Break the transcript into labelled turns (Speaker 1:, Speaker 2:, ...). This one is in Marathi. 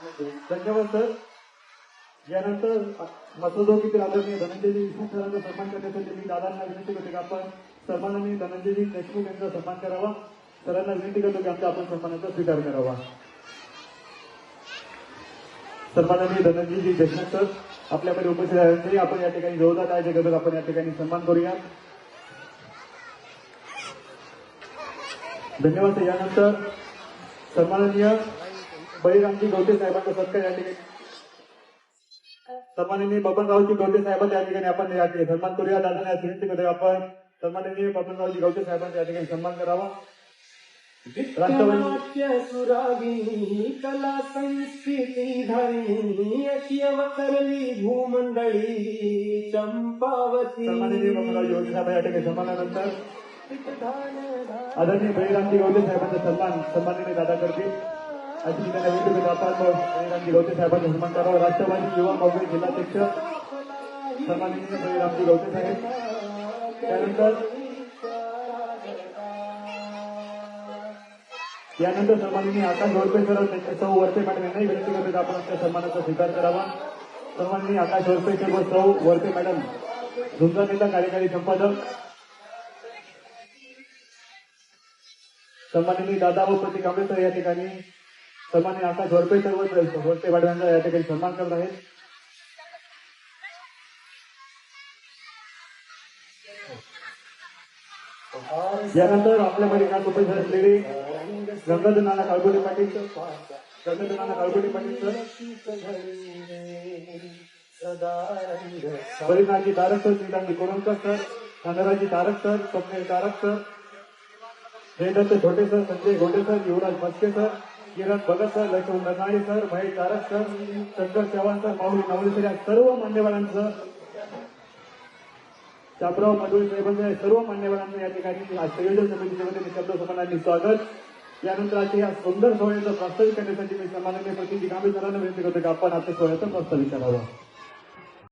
Speaker 1: धन्यवाद सर. यानंतर मतदारोगीतील आदरणीय धनंजयजी देशमुख सरांचा सन्मान करण्यासाठी मी दादांना विनंती करतो की आपण सन्माननीय धनंजयजी देशमुख यांचा सन्मान करावा. सरांना विनंती करतो की आमच्या आपण सन्मानाचा स्वीकार करावा. सन्माननीय धनंजयजी देशमुख सर आपल्याकडे उपस्थित आहेत. आपण या ठिकाणी जोरदार टाळ्या करत आपण या ठिकाणी सन्मान करूया. धन्यवाद सर. यानंतर सन्माननीय बळीरामजी गवते साहेबांचा सत्कार या ठिकाणी सन्माननीय बबनरावजी गवते साहेबांच्या या ठिकाणी आपण या ठिकाणी सन्मान करूया. दादांना विनंती करतो आपण सन्माननीय बबनरावजी गवते साहेबांच्या या ठिकाणी सन्मान करावा.
Speaker 2: राष्ट्रवादी सुरागिनी कला संस्कृती धरणी अशी अवतरली भूमंडळी चंपावती.
Speaker 1: सन्माननीय बबनरावजी गवते साहेब या ठिकाणी सन्मानानंतर आदरणीय बळीरामजी गवते साहेबांचा सन्मान सन्माननीय दादा करतील. अशी ठिकाणी विनंती करतो आपण बळीरामजी गवते साहेबांचा सन्मान करावा. राष्ट्रवादी युवा काँग्रेस जिल्हाध्यक्ष सन्माननीय बळीरामजी गवते साहेब. यानंतर सन्माननीय आकाश वळपे सर सौ वरपे मॅडम यांनाही विनंती करतो आपण आपल्या सन्मानाचा स्वीकार करावा. सन्माननीय आकाश वळपे सर व सौ वरपे मॅडम झुंजा नेता कार्यकारी संपादक सन्माननीय दादा व प्रतीक कांबळे सर या ठिकाणी सन्माननीय आकाश वरपे सर व वरपे मॅडम यांचा या ठिकाणी सन्मान करत आहेत. यानंतर आपल्यामध्ये काय उपस्थित असलेले गंगाधर नाना काळगोटे पाटील सर बळीनाथजी तारक सर श्रीरामजी कोरणकर सर चंद्राजी तारक सर स्वप्नील तारक सर जयदत्त छोटे सर संजय गोटे सर युवराज मस्के सर किरण भगत सर लक्ष्मण रनाळे सर महेश तारक सर शंकर चव्हाण सर माऊली नवले सर या सर्व मान्यवरांचं शापराव मधुळे साहेबांच्या सर्व मान्यवरांचं या ठिकाणी संयोजन समितीच्या वतीने शब्द समानांनी स्वागत. यानंतर आज या सुंदर सोहळ्याचं प्रास्ताविक करण्यासाठी मी सन्माननीय प्रतिनिधी कांबळे सरांना विनंती करतो की आपण आपल्या सोहळ्याचं प्रास्ताविक करावं.